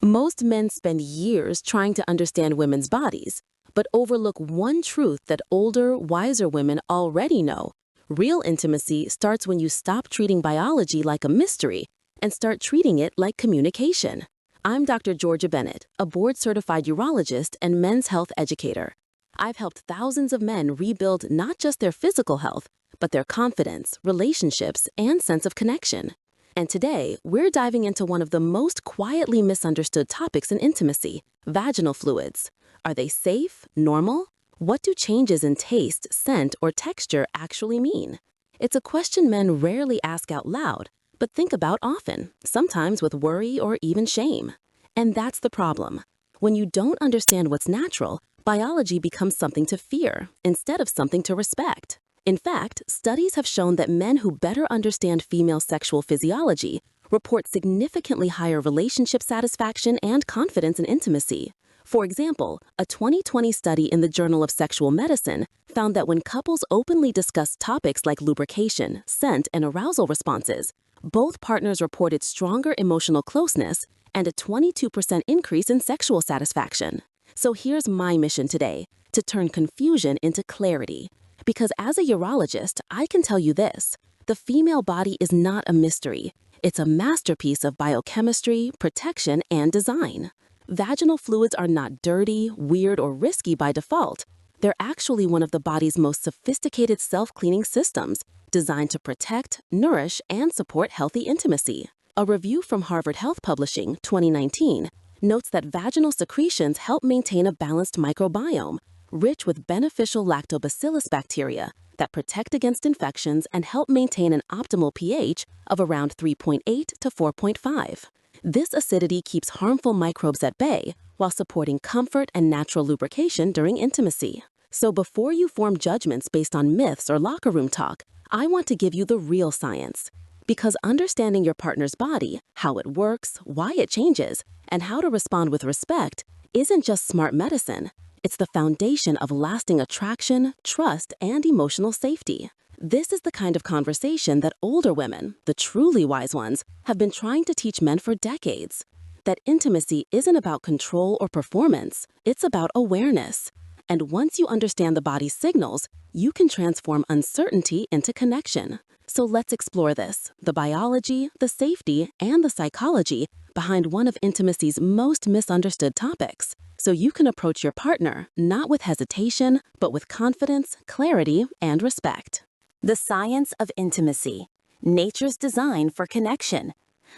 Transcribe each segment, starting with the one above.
Most men spend years trying to understand women's bodies, but overlook one truth that older, wiser women already know. Real intimacy starts when you stop treating biology like a mystery and start treating it like communication. I'm Dr. Georgia Bennett, a board-certified urologist and men's health educator. I've helped thousands of men rebuild not just their physical health, but their confidence, relationships, and sense of connection. And today, we're diving into one of the most quietly misunderstood topics in intimacy: vaginal fluids. Are they safe, normal? What do changes in taste, scent, or texture actually mean? It's a question men rarely ask out loud, but think about often, sometimes with worry or even shame. And that's the problem. When you don't understand what's natural, biology becomes something to fear instead of something to respect. In fact, studies have shown that men who better understand female sexual physiology report significantly higher relationship satisfaction and confidence in intimacy. For example, a 2020 study in the Journal of Sexual Medicine found that when couples openly discussed topics like lubrication, scent, and arousal responses, both partners reported stronger emotional closeness and a 22% increase in sexual satisfaction. So here's my mission today: to turn confusion into clarity. Because as a urologist, I can tell you this: the female body is not a mystery. It's a masterpiece of biochemistry, protection, and design. Vaginal fluids are not dirty, weird, or risky by default. They're actually one of the body's most sophisticated self-cleaning systems, designed to protect, nourish, and support healthy intimacy. A review from Harvard Health Publishing, 2019, notes that vaginal secretions help maintain a balanced microbiome, rich with beneficial lactobacillus bacteria that protect against infections and help maintain an optimal pH of around 3.8 to 4.5. This acidity keeps harmful microbes at bay while supporting comfort and natural lubrication during intimacy. So before you form judgments based on myths or locker room talk, I want to give you the real science. Because understanding your partner's body, how it works, why it changes, and how to respond with respect isn't just smart medicine. It's the foundation of lasting attraction, trust, and emotional safety. This is the kind of conversation that older women, the truly wise ones, have been trying to teach men for decades. That intimacy isn't about control or performance, it's about awareness. And once you understand the body's signals, you can transform uncertainty into connection. So let's explore this: the biology, the safety, and the psychology behind one of intimacy's most misunderstood topics, so you can approach your partner not with hesitation, but with confidence, clarity, and respect. The science of intimacy: nature's design for connection.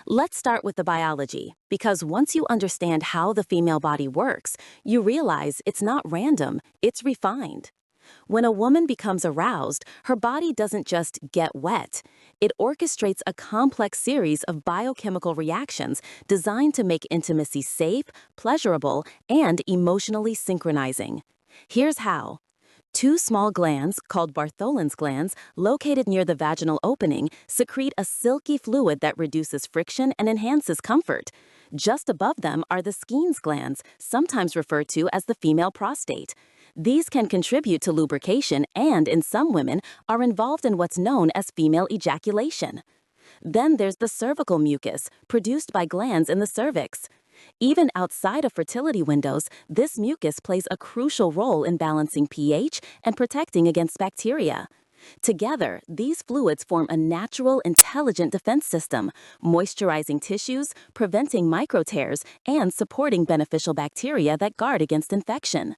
Let's start with the biology, because once you understand how the female body works, you realize it's not random, it's refined. When a woman becomes aroused, her body doesn't just get wet. It orchestrates a complex series of biochemical reactions designed to make intimacy safe, pleasurable, and emotionally synchronizing. Here's how. Two small glands, called Bartholin's glands, located near the vaginal opening, secrete a silky fluid that reduces friction and enhances comfort. Just above them are the Skene's glands, sometimes referred to as the female prostate. These can contribute to lubrication and, in some women, are involved in what's known as female ejaculation. Then there's the cervical mucus, produced by glands in the cervix. Even outside of fertility windows, this mucus plays a crucial role in balancing pH and protecting against bacteria. Together, these fluids form a natural, intelligent defense system, moisturizing tissues, preventing micro tears, and supporting beneficial bacteria that guard against infection.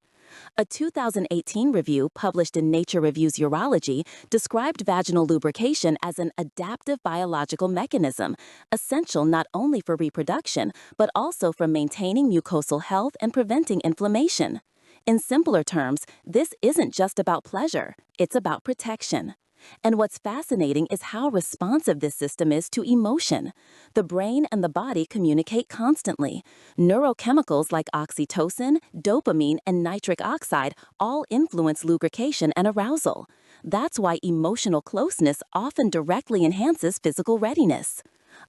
A 2018 review published in Nature Reviews Urology described vaginal lubrication as an adaptive biological mechanism, essential not only for reproduction, but also for maintaining mucosal health and preventing inflammation. In simpler terms, this isn't just about pleasure, it's about protection. And what's fascinating is how responsive this system is to emotion. The brain and the body communicate constantly. Neurochemicals like oxytocin, dopamine, and nitric oxide all influence lubrication and arousal. That's why emotional closeness often directly enhances physical readiness.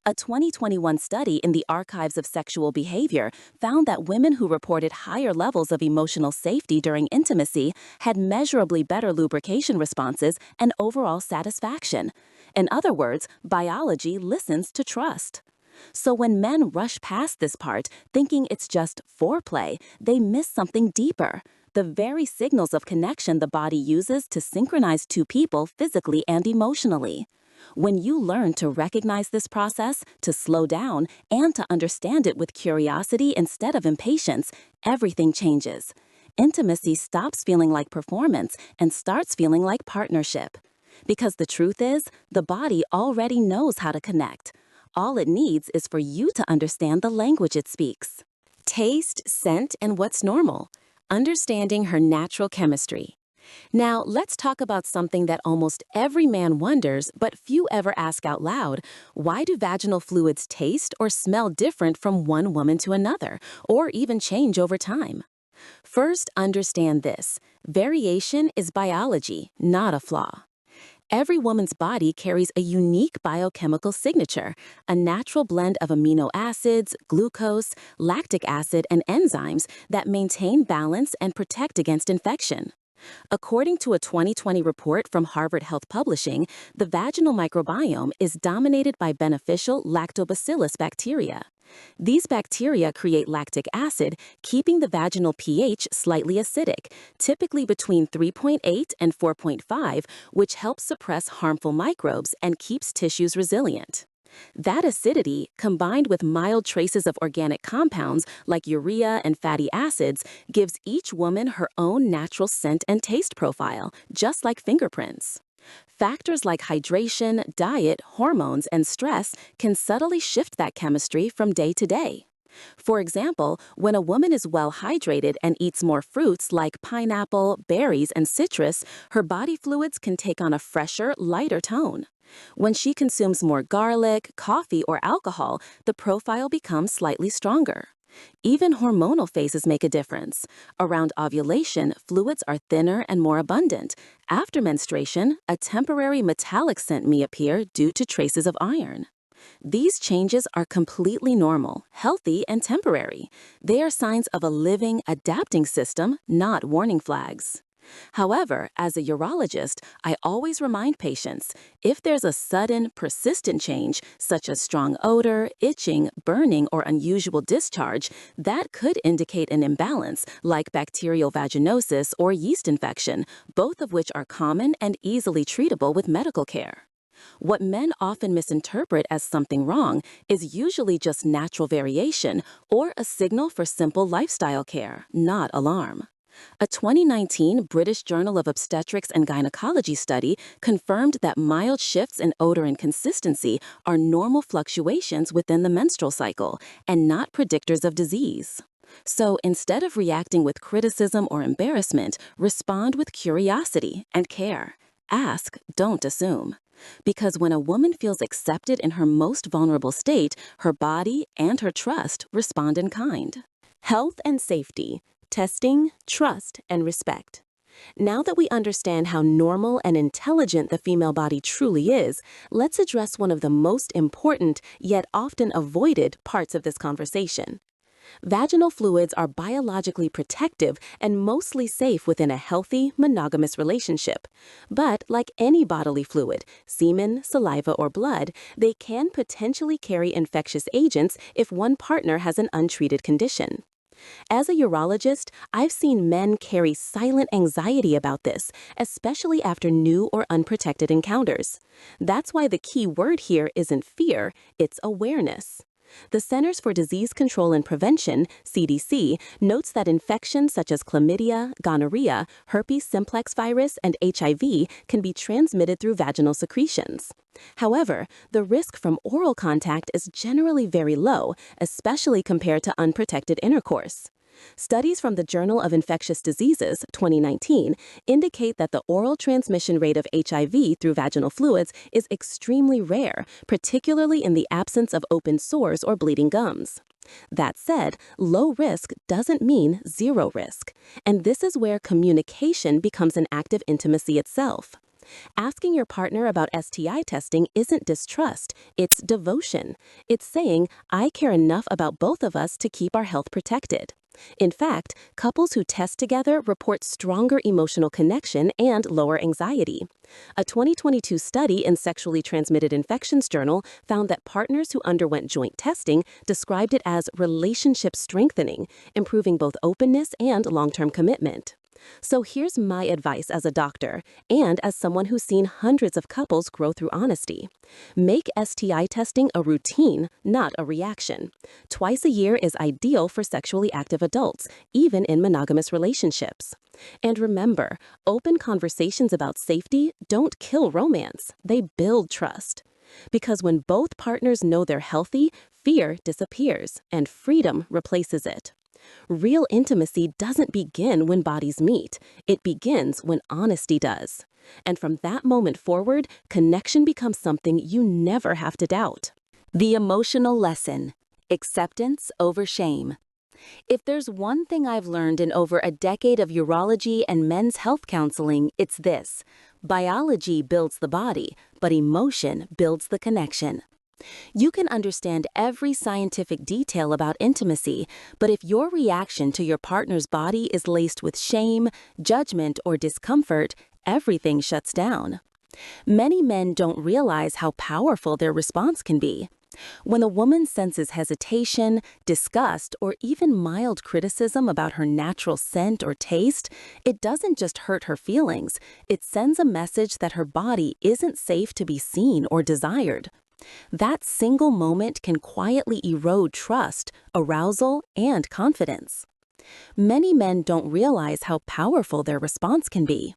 A 2021 study in the Archives of Sexual Behavior found that women who reported higher levels of emotional safety during intimacy had measurably better lubrication responses and overall satisfaction. In other words, biology listens to trust. So when men rush past this part, thinking it's just foreplay, they miss something deeper: the very signals of connection the body uses to synchronize two people physically and emotionally. When you learn to recognize this process, to slow down, and to understand it with curiosity instead of impatience, everything changes. Intimacy stops feeling like performance and starts feeling like partnership. Because the truth is, the body already knows how to connect. All it needs is for you to understand the language it speaks. Taste, scent, and what's normal. Understanding her natural chemistry. Now, let's talk about something that almost every man wonders, but few ever ask out loud. Why do vaginal fluids taste or smell different from one woman to another, or even change over time? First, understand this: variation is biology, not a flaw. Every woman's body carries a unique biochemical signature, a natural blend of amino acids, glucose, lactic acid, and enzymes that maintain balance and protect against infection. According to a 2020 report from Harvard Health Publishing, the vaginal microbiome is dominated by beneficial lactobacillus bacteria. These bacteria create lactic acid, keeping the vaginal pH slightly acidic, typically between 3.8 and 4.5, which helps suppress harmful microbes and keeps tissues resilient. That acidity, combined with mild traces of organic compounds like urea and fatty acids, gives each woman her own natural scent and taste profile, just like fingerprints. Factors like hydration, diet, hormones, and stress can subtly shift that chemistry from day to day. For example, when a woman is well hydrated and eats more fruits like pineapple, berries, and citrus, her body fluids can take on a fresher, lighter tone. When she consumes more garlic, coffee, or alcohol, the profile becomes slightly stronger. Even hormonal phases make a difference. Around ovulation, fluids are thinner and more abundant. After menstruation, a temporary metallic scent may appear due to traces of iron. These changes are completely normal, healthy, and temporary. They are signs of a living, adapting system, not warning flags. However, as a urologist, I always remind patients, if there's a sudden, persistent change, such as strong odor, itching, burning, or unusual discharge, that could indicate an imbalance, like bacterial vaginosis or yeast infection, both of which are common and easily treatable with medical care. What men often misinterpret as something wrong is usually just natural variation or a signal for simple lifestyle care, not alarm. A 2019 British Journal of Obstetrics and Gynecology study confirmed that mild shifts in odor and consistency are normal fluctuations within the menstrual cycle and not predictors of disease. So instead of reacting with criticism or embarrassment, respond with curiosity and care. Ask, don't assume. Because when a woman feels accepted in her most vulnerable state, her body and her trust respond in kind. Health and safety. Testing, trust, and respect. Now that we understand how normal and intelligent the female body truly is, let's address one of the most important, yet often avoided, parts of this conversation. Vaginal fluids are biologically protective and mostly safe within a healthy, monogamous relationship. But like any bodily fluid, semen, saliva, or blood, they can potentially carry infectious agents if one partner has an untreated condition. As a urologist, I've seen men carry silent anxiety about this, especially after new or unprotected encounters. That's why the key word here isn't fear, it's awareness. The Centers for Disease Control and Prevention, CDC, notes that infections such as chlamydia, gonorrhea, herpes simplex virus, and HIV can be transmitted through vaginal secretions. However, the risk from oral contact is generally very low, especially compared to unprotected intercourse. Studies from the Journal of Infectious Diseases, 2019, indicate that the oral transmission rate of HIV through vaginal fluids is extremely rare, particularly in the absence of open sores or bleeding gums. That said, low risk doesn't mean zero risk, and this is where communication becomes an act of intimacy itself. Asking your partner about STI testing isn't distrust, it's devotion. It's saying, I care enough about both of us to keep our health protected. In fact, couples who test together report stronger emotional connection and lower anxiety. A 2022 study in Sexually Transmitted Infections Journal found that partners who underwent joint testing described it as relationship strengthening, improving both openness and long-term commitment. So here's my advice as a doctor and as someone who's seen hundreds of couples grow through honesty. Make STI testing a routine, not a reaction. Twice a year is ideal for sexually active adults, even in monogamous relationships. And remember, open conversations about safety don't kill romance, they build trust. Because when both partners know they're healthy, fear disappears and freedom replaces it. Real intimacy doesn't begin when bodies meet. It begins when honesty does. And from that moment forward, connection becomes something you never have to doubt. The emotional lesson: acceptance over shame. If there's one thing I've learned in over a decade of urology and men's health counseling, it's this: biology builds the body, but emotion builds the connection. You can understand every scientific detail about intimacy, but if your reaction to your partner's body is laced with shame, judgment, or discomfort, everything shuts down. Many men don't realize how powerful their response can be. When a woman senses hesitation, disgust, or even mild criticism about her natural scent or taste, it doesn't just hurt her feelings, it sends a message that her body isn't safe to be seen or desired. That single moment can quietly erode trust, arousal, and confidence. Many men don't realize how powerful their response can be.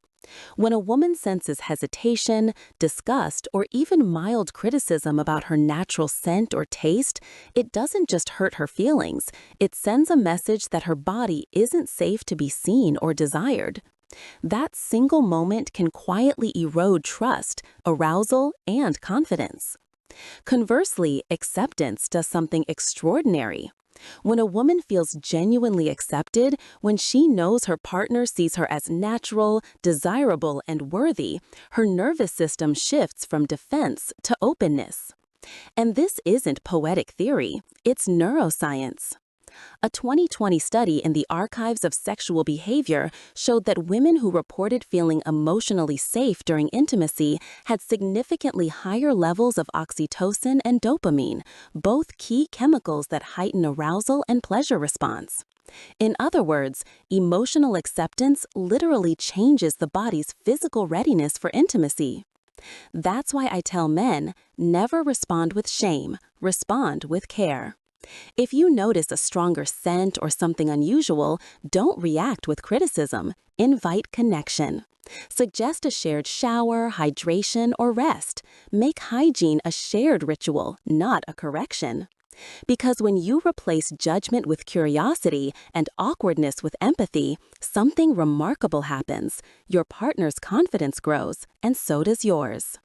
When a woman senses hesitation, disgust, or even mild criticism about her natural scent or taste, it doesn't just hurt her feelings, it sends a message that her body isn't safe to be seen or desired. That single moment can quietly erode trust, arousal, and confidence. Conversely, acceptance does something extraordinary. When a woman feels genuinely accepted, when she knows her partner sees her as natural, desirable, and worthy, her nervous system shifts from defense to openness. And this isn't poetic theory, it's neuroscience. A 2020 study in the Archives of Sexual Behavior showed that women who reported feeling emotionally safe during intimacy had significantly higher levels of oxytocin and dopamine, both key chemicals that heighten arousal and pleasure response. In other words, emotional acceptance literally changes the body's physical readiness for intimacy. That's why I tell men, never respond with shame, respond with care. If you notice a stronger scent or something unusual, don't react with criticism. Invite connection. Suggest a shared shower, hydration, or rest. Make hygiene a shared ritual, not a correction. Because when you replace judgment with curiosity and awkwardness with empathy, something remarkable happens. Your partner's confidence grows, and so does yours.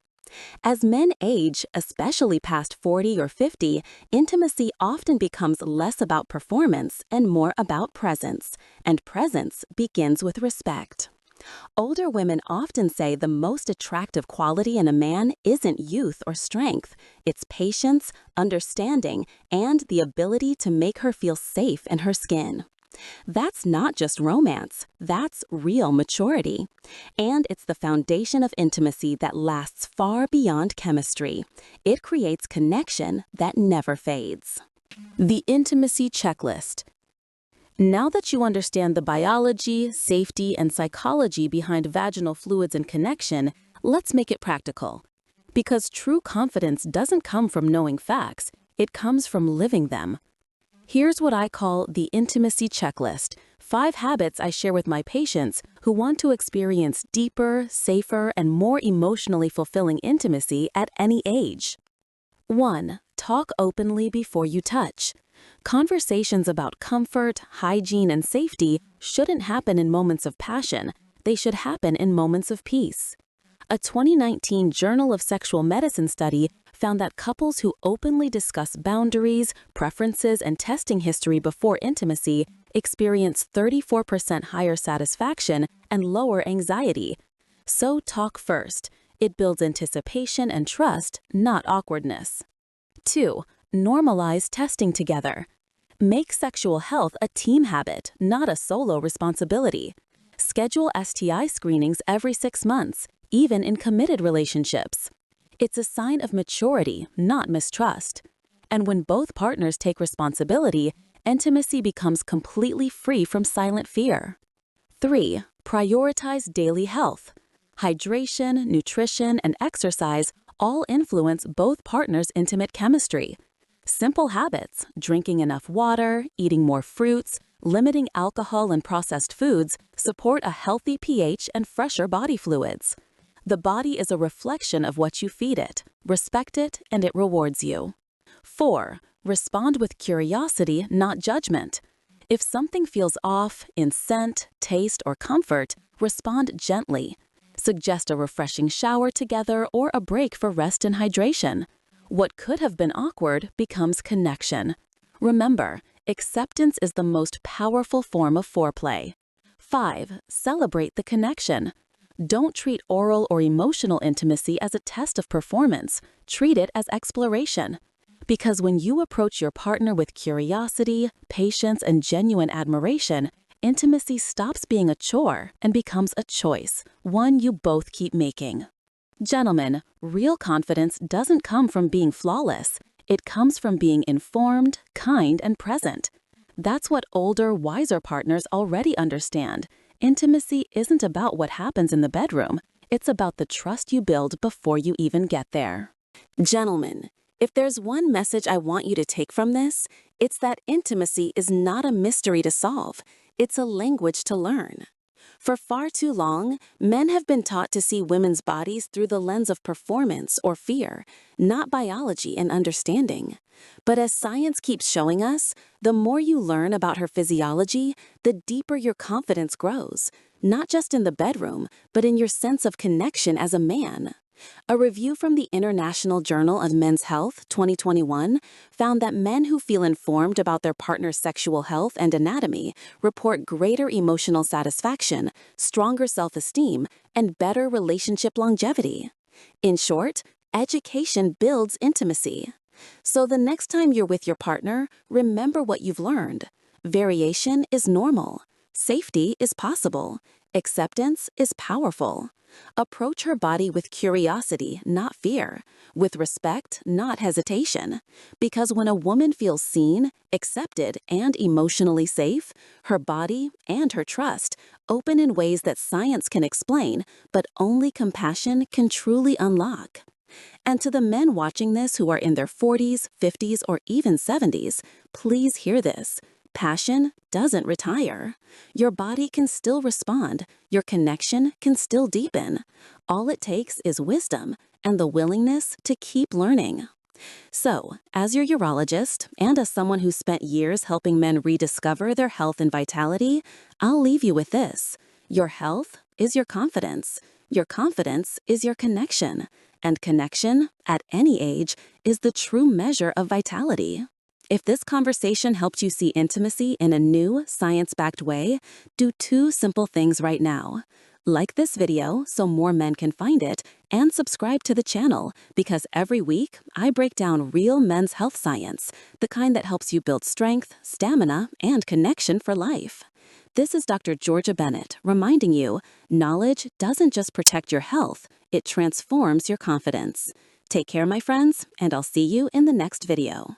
As men age, especially past 40 or 50, intimacy often becomes less about performance and more about presence, and presence begins with respect. Older women often say the most attractive quality in a man isn't youth or strength, it's patience, understanding, and the ability to make her feel safe in her skin. That's not just romance, that's real maturity. And it's the foundation of intimacy that lasts far beyond chemistry. It creates connection that never fades. The intimacy checklist. Now that you understand the biology, safety, and psychology behind vaginal fluids and connection, let's make it practical. Because true confidence doesn't come from knowing facts, it comes from living them. Here's what I call the intimacy checklist, 5 habits I share with my patients who want to experience deeper, safer, and more emotionally fulfilling intimacy at any age. 1. Talk openly before you touch. Conversations about comfort, hygiene, and safety shouldn't happen in moments of passion. They should happen in moments of peace. A 2019 Journal of Sexual Medicine study found that couples who openly discuss boundaries, preferences, and testing history before intimacy experience 34% higher satisfaction and lower anxiety. So talk first. It builds anticipation and trust, not awkwardness. 2. Normalize testing together. Make sexual health a team habit, not a solo responsibility. Schedule STI screenings every 6 months, even in committed relationships. It's a sign of maturity, not mistrust. And when both partners take responsibility, intimacy becomes completely free from silent fear. 3. Prioritize daily health. Hydration, nutrition, and exercise all influence both partners' intimate chemistry. Simple habits, drinking enough water, eating more fruits, limiting alcohol and processed foods, support a healthy pH and fresher body fluids. The body is a reflection of what you feed it. Respect it, and it rewards you. 4. Respond with curiosity, not judgment. If something feels off in scent, taste, or comfort, respond gently. Suggest a refreshing shower together or a break for rest and hydration. What could have been awkward becomes connection. Remember, acceptance is the most powerful form of foreplay. 5. Celebrate the connection. Don't treat oral or emotional intimacy as a test of performance. Treat it as exploration. Because when you approach your partner with curiosity, patience, and genuine admiration, intimacy stops being a chore and becomes a choice, one you both keep making. Gentlemen, real confidence doesn't come from being flawless. It comes from being informed, kind, and present. That's what older, wiser partners already understand. Intimacy isn't about what happens in the bedroom. It's about the trust you build before you even get there. Gentlemen, if there's one message I want you to take from this, it's that intimacy is not a mystery to solve. It's a language to learn. For far too long, men have been taught to see women's bodies through the lens of performance or fear, not biology and understanding. But as science keeps showing us, the more you learn about her physiology, the deeper your confidence grows, not just in the bedroom, but in your sense of connection as a man. A review from the International Journal of Men's Health 2021 found that men who feel informed about their partner's sexual health and anatomy report greater emotional satisfaction, stronger self-esteem, and better relationship longevity. In short, education builds intimacy. So the next time you're with your partner, remember what you've learned. Variation is normal. Safety is possible. Acceptance is powerful. Approach her body with curiosity, not fear, with respect, not hesitation. Because when a woman feels seen, accepted, and emotionally safe, her body and her trust open in ways that science can explain, but only compassion can truly unlock. And to the men watching this who are in their 40s, 50s, or even 70s, please hear this. Passion doesn't retire. Your body can still respond. Your connection can still deepen. All it takes is wisdom and the willingness to keep learning. So, as your urologist and as someone who spent years helping men rediscover their health and vitality, I'll leave you with this. Your health is your confidence. Your confidence is your connection. And connection, at any age, is the true measure of vitality. If this conversation helped you see intimacy in a new, science-backed way, do 2 simple things right now. Like this video so more men can find it, and subscribe to the channel because every week I break down real men's health science, the kind that helps you build strength, stamina, and connection for life. This is Dr. Georgia Bennett reminding you, knowledge doesn't just protect your health, it transforms your confidence. Take care, my friends, and I'll see you in the next video.